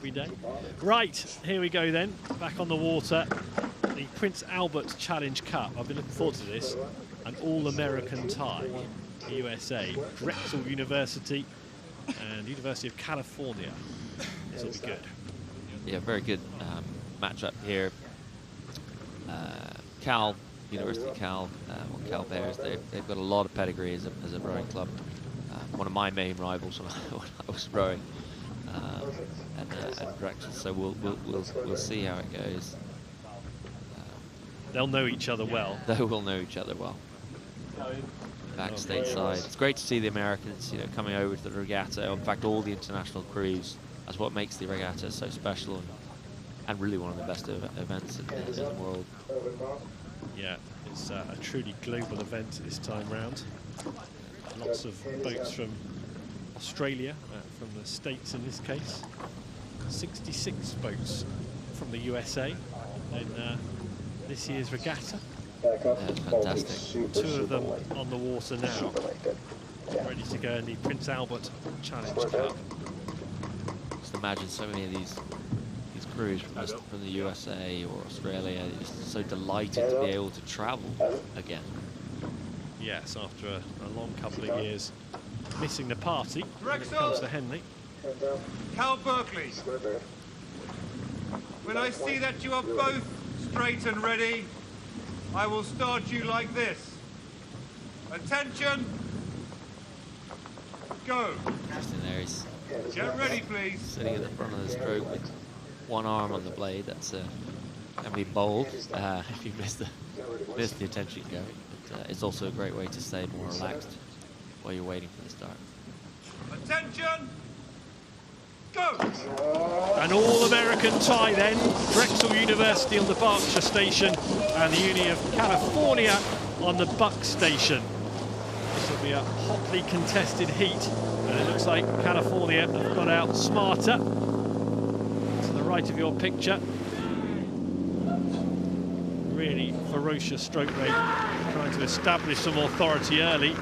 every day. Right, here we go then, back on the water. The Prince Albert Challenge Cup. I've been looking forward to this. An all-American tie, the USA, Drexel University and University of California. This will be good. Yeah, very good matchup here. University of Cal, or Cal Bears, they've got a lot of pedigree as a rowing club. One of my main rivals when I was rowing, and Drexel. So we'll see how it goes. They'll know each other well. They will know each other well. Back stateside, it's great to see the Americans, coming over to the regatta. In fact, all the international crews. That's what makes the regatta so special and really one of the best events in the world. Yeah, it's a truly global event this time round. Lots of boats from Australia, from the States in this case. 66 boats from the USA in this year's regatta. Yeah, fantastic. 2 of them on the water now, ready to go in the Prince Albert Challenge Cup. Just imagine so many of these crews from the USA or Australia, just so delighted to be able to travel again. Yes, after a long couple of years missing the party when it comes to Henley. Cal Berkeley, when I see that you are both straight and ready, I will start you like this. Attention, go. Interesting there, he's Get ready, please. sitting at the front of the stroke with one arm on the blade. That's can be bold if you miss the attention going. But it's also a great way to stay more relaxed while you're waiting for the start. Attention, go. An all-American tie then. Drexel University on the Berkshire station and the Uni of California on the Buck station. This will be a hotly contested heat, and it looks like California have got out smarter. To the right of your picture. Really ferocious stroke rate, trying to establish some authority early.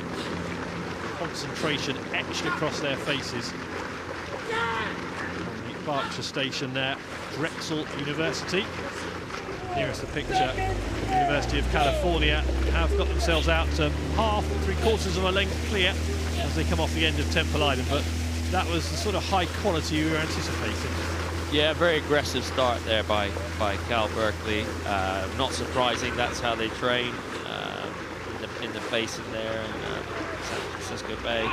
Concentration etched across their faces. On the Berkshire station there, Drexel University. Here's the picture. University of California have got themselves out to half, 3/4 of a length clear as they come off the end of Temple Island, but that was the sort of high quality we were anticipating. Yeah, very aggressive start there by Cal Berkeley. Not surprising, that's how they train in the basin there in San Francisco Bay.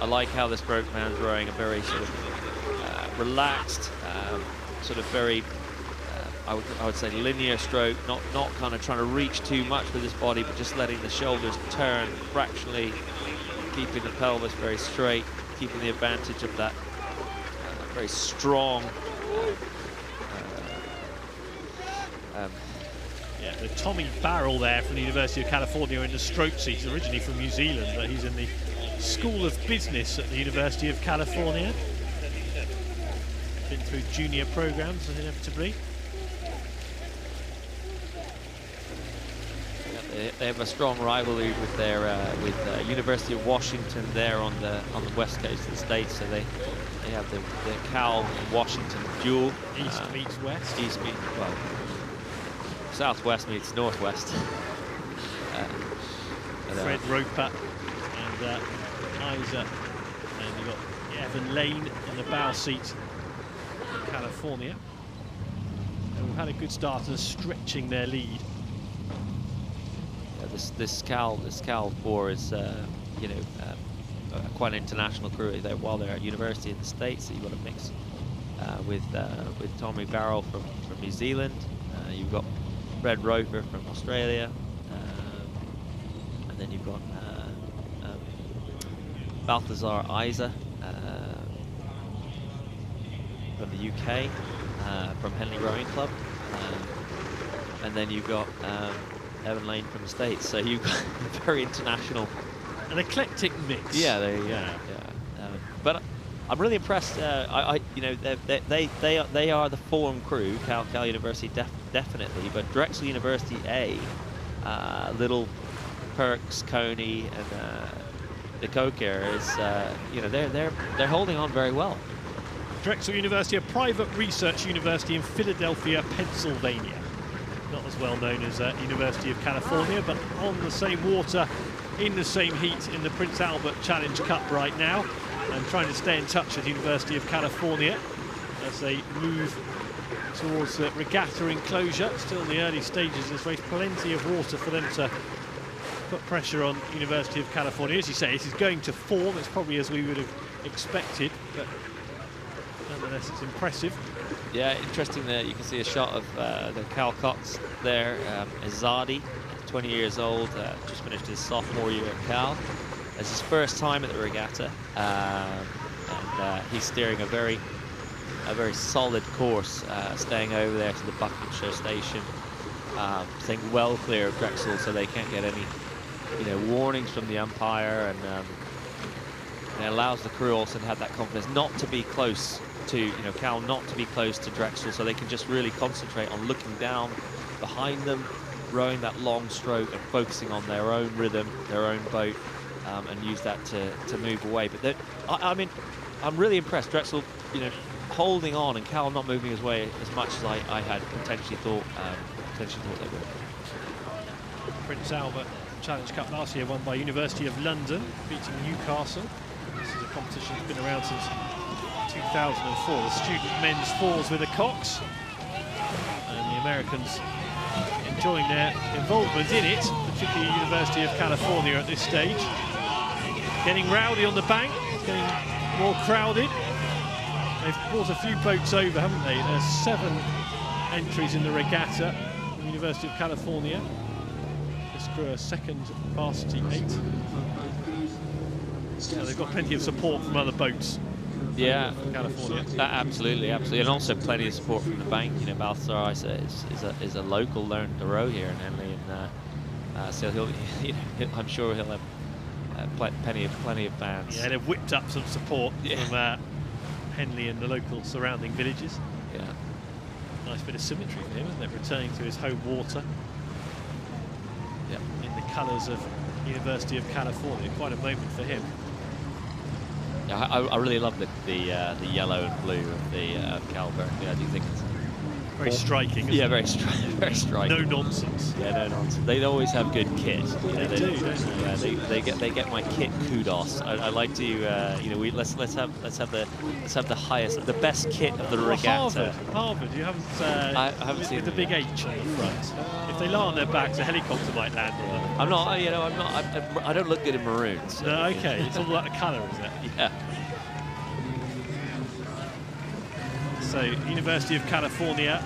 I like how this stroke man's rowing a very sort of relaxed, sort of very, I would say linear stroke, not kind of trying to reach too much with his body, but just letting the shoulders turn fractionally, keeping the pelvis very straight, keeping the advantage of that very strong. Yeah, the Tommy Barrell there from the University of California in the stroke seat. He's originally from New Zealand, but he's in the School of Business at the University of California. Been through junior programs inevitably. They have a strong rivalry with their University of Washington there on the west coast of the States. So they have the Cal Washington duel. East meets west. East meets, well, southwest meets northwest. Fred Roper and Isa, and you've got Evan Lane in the bow seat from California. And we've had a good start and stretching their lead. This Cal 4 is quite an international crew. While they're at university in the States, so you've got a mix with Tommy Barrell from New Zealand. You've got Fred Roper from Australia, and then you've got Balthazar Isa from the UK, from Henley Rowing Club, and then you've got Evan Lane from the States. So you've got a very international, an eclectic mix. Yeah, yeah. But I'm really impressed. They are the form crew. Cal University definitely, but Drexel University A, Little, Perks, Coney, and the Coker is they're holding on very well. Drexel University, a private research university in Philadelphia, Pennsylvania. Not as well known as University of California, but on the same water, in the same heat in the Prince Albert Challenge Cup right now, and trying to stay in touch with University of California as they move towards the regatta enclosure. Still in the early stages of this race, plenty of water for them to put pressure on University of California. As you say, this is going to form. It's probably as we would have expected, but nonetheless it's impressive. Yeah, interesting that you can see a shot of the Cal Cox there. Azadi, 20 years old, just finished his sophomore year at Cal. It's his first time at the regatta, and he's steering a very solid course, staying over there to the Buckinghamshire station, staying well clear of Drexel so they can't get any warnings from the umpire, and it allows the crew also to have that confidence not to be close to Cal, not to be close to Drexel, so they can just really concentrate on looking down behind them, rowing that long stroke and focusing on their own rhythm, their own boat, and use that to move away. But I mean, I'm really impressed. Drexel, holding on, and Cal not moving his way as much as I had potentially thought they would. Prince Albert Challenge Cup last year won by University of London, beating Newcastle. This is a competition that's been around since 2004. The student men's fours with the Cox, and the Americans enjoying their involvement in it, particularly University of California at this stage. Getting rowdy on the bank, getting more crowded. They've brought a few boats over, haven't they? There's 7 entries in the regatta from University of California. This crew a second varsity 8. Yeah, they've got plenty of support from other boats. Yeah, from California. Absolutely, and also plenty of support from the bank. Balthazar is a local, learned to row here in Henley, and so I'm sure he'll have plenty of fans. Yeah, they've whipped up some support from Henley and the local surrounding villages. Yeah, nice bit of symmetry for him, isn't it? Returning to his home water. Yeah, in the colours of University of California, quite a moment for him. Yeah, I really love the yellow and blue of the Cal Berkeley. I do think it's very striking. Isn't it? very striking. No nonsense. Yeah, no nonsense. They always have good kit. They do, don't they? Yeah, they get my kit kudos. I like to let's have the highest, the best kit of the regatta. Harvard, you haven't. I haven't seen the big H on the front. If they lie on their backs, a helicopter might land on them. I'm not. I don't look good in maroons. So. No, okay. It's all about the colour, is it? Yeah. So, University of California,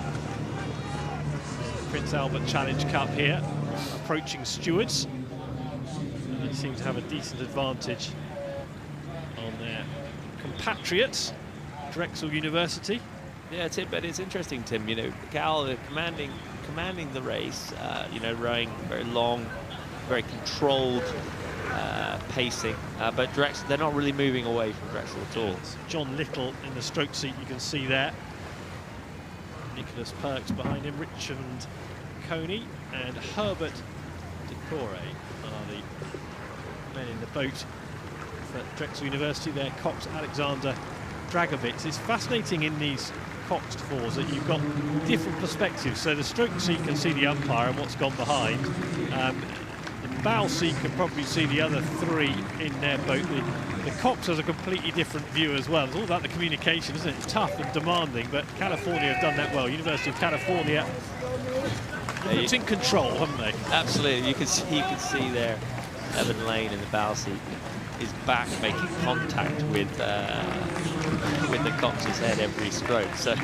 Prince Albert Challenge Cup here, approaching stewards. And they seem to have a decent advantage on their compatriots, Drexel University. Yeah, Tim, but it's interesting, Tim. Cal commanding the race. Rowing very long, very controlled pacing. But Drexel, they're not really moving away from Drexel at all. It's John Little in the stroke seat, you can see there. Nicholas Perks behind him, Richmond Coney and Herbert Decore are the men in the boat for Drexel University. Their Cox Alexander Dragovitz. It's fascinating in these Coxed fours that you've got different perspectives. So the stroke seat can see the umpire and what's gone behind. The bow seat can probably see the other 3 in their boat. The Cox has a completely different view as well. It's all about the communication, isn't it? Tough and demanding, but California have done that well. University of California, it's in control, haven't they? Absolutely. You can see there, Evan Lane in the bow seat, his back making contact with the Cox's head every stroke. So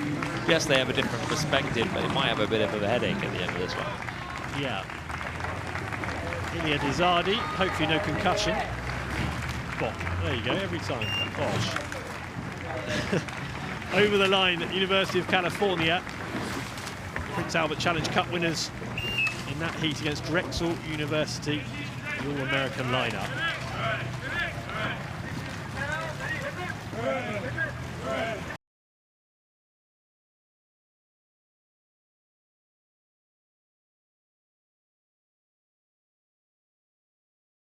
yes, they have a different perspective, but it might have a bit of a headache at the end of this one. Yeah. Iliad Izardi, hopefully no concussion. Bop. There you go, every time. Bosh. Over the line at University of California. Prince Albert Challenge Cup winners in that heat against Drexel University, the All-American lineup.